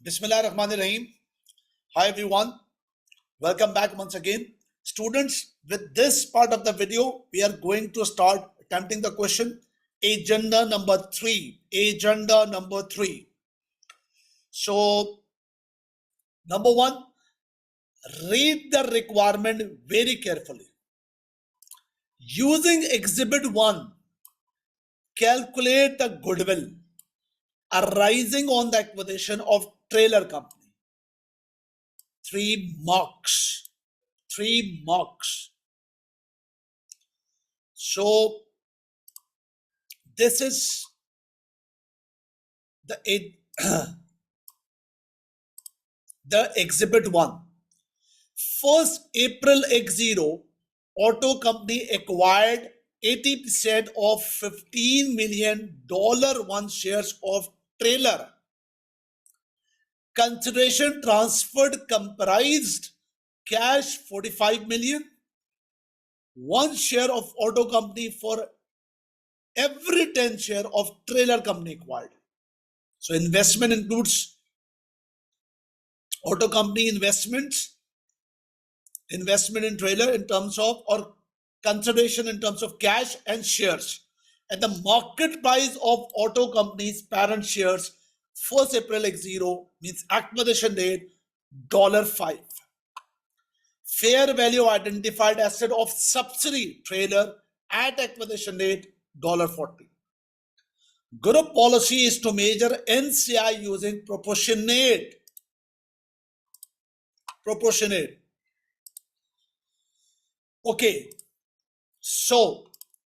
Bismillahirrahmanirrahim. Hi everyone. Welcome back once again. Students, with this part of the video, we are going to start attempting the question agenda number 3. Agenda number 3. So, number 1, read the requirement very carefully. Using exhibit 1, calculate the goodwill arising on the acquisition of trailer company. 3 marks. 3 marks. So this is the the exhibit 1. 1st April X0, auto company acquired 80% of $15 million one shares of trailer. Consideration transferred comprised cash 45 million, 1 share of auto company for every 10 share of trailer company acquired. So investment includes auto company investments, investment in trailer in terms of, or consideration in terms of cash and shares. And the market price of auto company's parent shares 1st April X0 means acquisition date $5. Fair value identified asset of subsidiary trailer at acquisition date $40. Group policy is to measure NCI using proportionate. Okay, so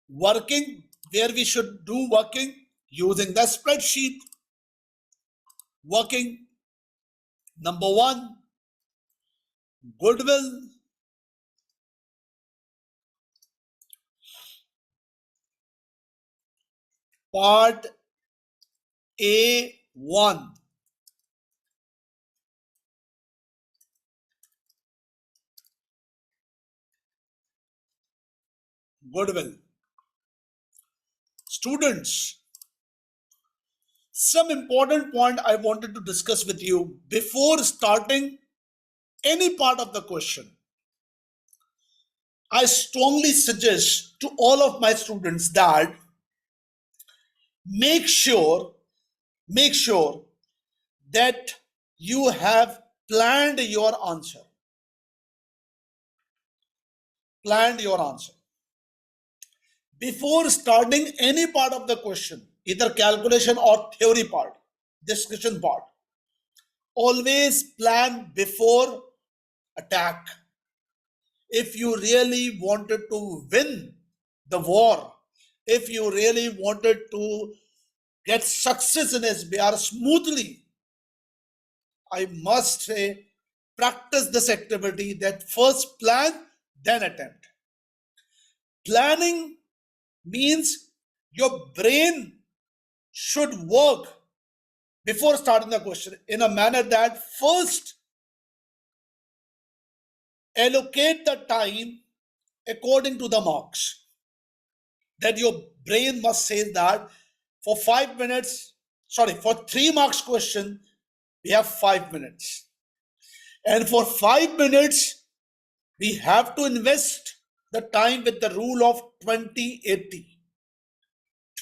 working, where we should do working using the spreadsheet. Working, number 1, goodwill. Part A1. Goodwill. Students, some important point I wanted to discuss with you before starting any part of the question. I strongly suggest to all of my students that make sure that you have planned your answer. Before starting any part of the question, either calculation or theory part, discussion part, always plan before attack. If you really wanted to win the war, if you really wanted to get success in SBR smoothly, I must say, practice this activity, that first plan, then attempt. Planning means your brain should work before starting the question in a manner that first allocate the time according to the marks. That your brain must say that for 3 marks question, we have 5 minutes. And for 5 minutes, we have to invest the time with the rule of 20-80.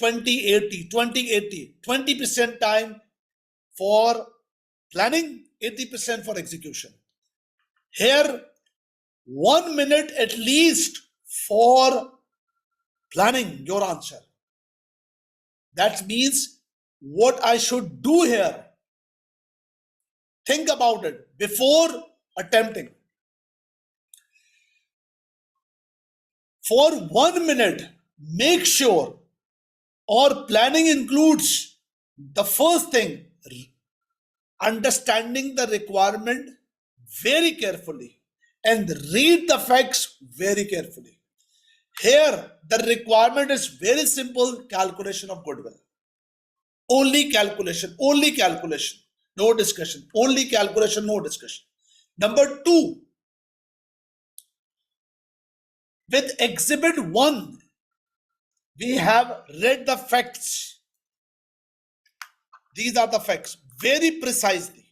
20% time for planning, 80% for execution. Here, 1 minute at least for planning your answer. That means what I should do here. Think about it before attempting. For 1 minute, make sure, or planning includes the first thing, understanding the requirement very carefully and read the facts very carefully. Here, the requirement is very simple: calculation of goodwill. Only calculation. No discussion. Only calculation, no discussion. Number 2, with exhibit 1, we have read the facts. These are the facts very precisely.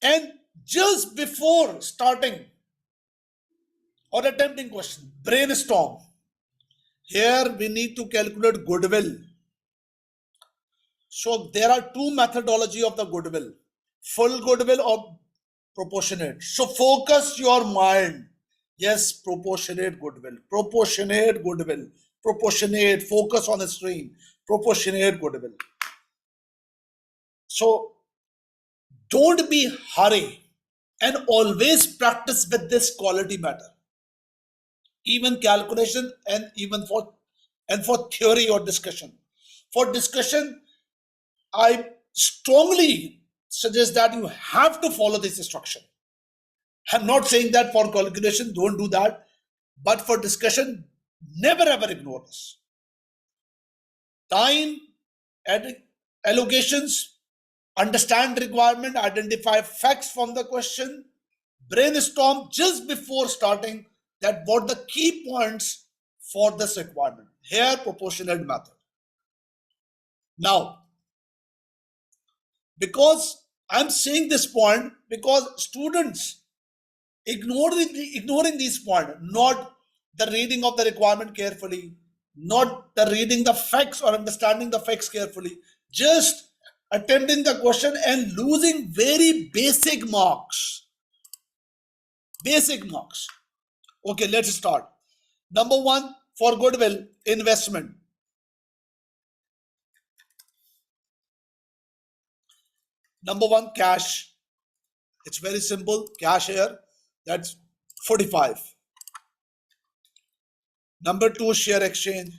And just before starting or attempting question, brainstorm. Here we need to calculate goodwill. So there are two methodology of the goodwill, full goodwill or proportionate. So focus your mind. Yes, proportionate goodwill, proportionate goodwill, proportionate, focus on the screen, proportionate goodwill. So don't be hurry and always practice with this quality matter, even calculation and even for theory or discussion. For discussion, I strongly suggest that you have to follow this instruction. I'm not saying that for calculation, don't do that, but for discussion, never ever ignore this. Time, allocations, understand requirement, identify facts from the question, brainstorm just before starting that what the key points for this requirement. Here, proportionate method. Now, because I'm saying this point because students ignoring these points, not the reading of the requirement carefully, not the reading the facts or understanding the facts carefully, just attending the question and losing very basic marks. Basic marks. Okay, let's start. Number one, for goodwill, investment. Number one, cash. It's very simple. Cash here, that's 45. Number two, share exchange.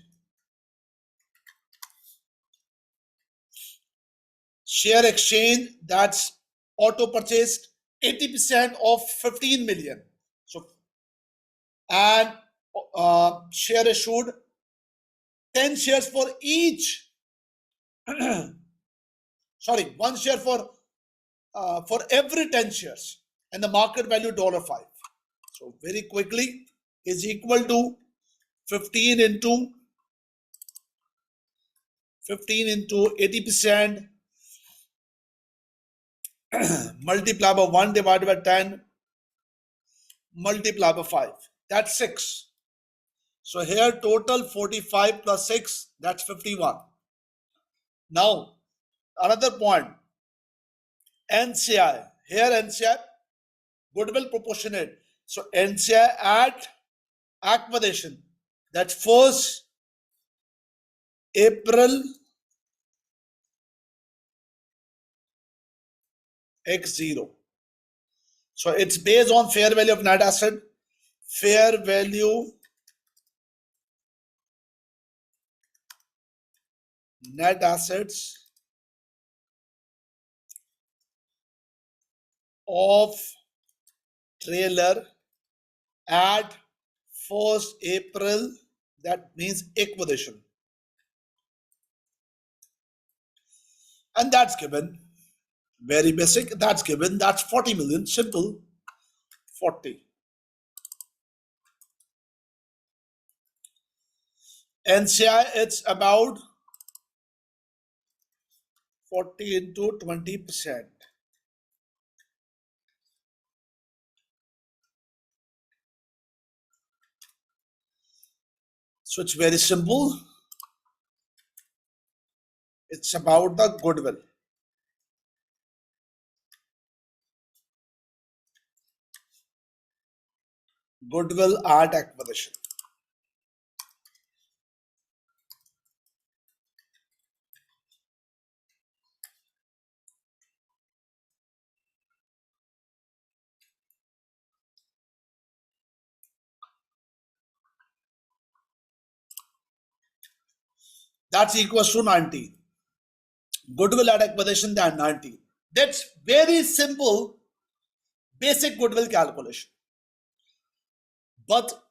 Share exchange, that's auto purchased 80% of 15 million. So, and share issued 10 shares for each. Sorry, one share for every 10 shares, and the market value $5. So very quickly is equal to 15 into 80% multiply by 1 divided by 10 multiply by 5. That's 6. So here total 45 plus 6, that's 51. Now another point, NCI. Here NCI, goodwill proportionate. So NCI at acquisition, that's 1st April X0. So it's based on fair value of net asset, fair value net assets of trailer at 1st April, that means acquisition. And that's given, very basic, that's given, that's 40 million, simple, 40. NCI, it's about 40 into 20%. So it's very simple. It's about the goodwill. Goodwill at acquisition. That's equals to 90. Goodwill at acquisition, than 90. That's very simple, basic goodwill calculation. But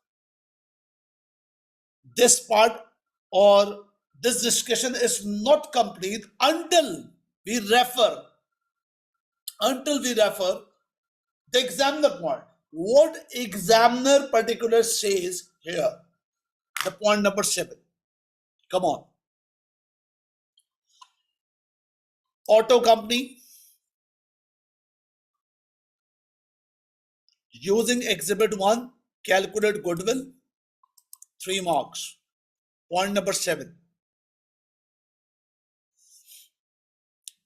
this part or this discussion is not complete we refer until we refer the examiner point. What examiner particular says here? The point number 7. Come on. Auto company Using Exhibit 1, calculate goodwill, 3 marks. Point number 7.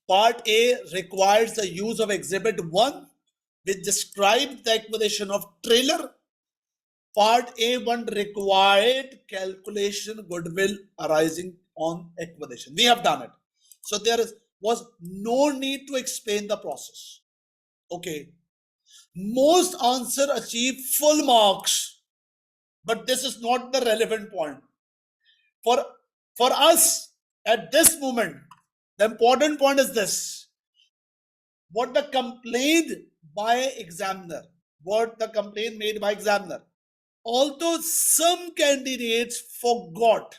Part A requires the use of Exhibit 1, which describes the acquisition of trailer. Part A1 required calculation goodwill arising on acquisition. We have done it. So there was no need to explain the process. Okay. Most answer achieve full marks, but this is not the relevant point. For us at this moment, the important point is this: what the complaint by examiner, what the complaint made by examiner. Although some candidates forgot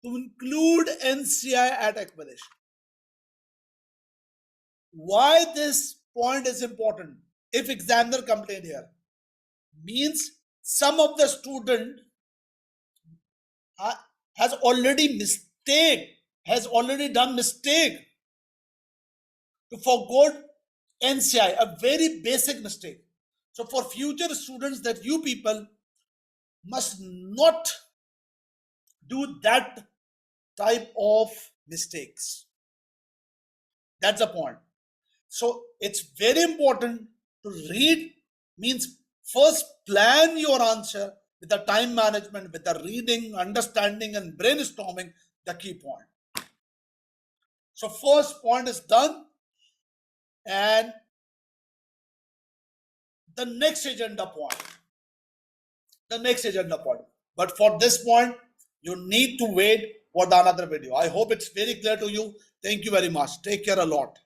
to include NCI at acquisition. Why this point is important? If examiner complained here, means some of the student has already done mistake to forgot NCI, a very basic mistake. So for future students, that you people must not do that type of mistakes. That's the point. So it's very important to read, means first plan your answer with the time management, with the reading, understanding, and brainstorming, the key point. So first point is done, and the next agenda point. But for this point, you need to wait for the another video. I hope it's very clear to you. Thank you very much. Take care a lot.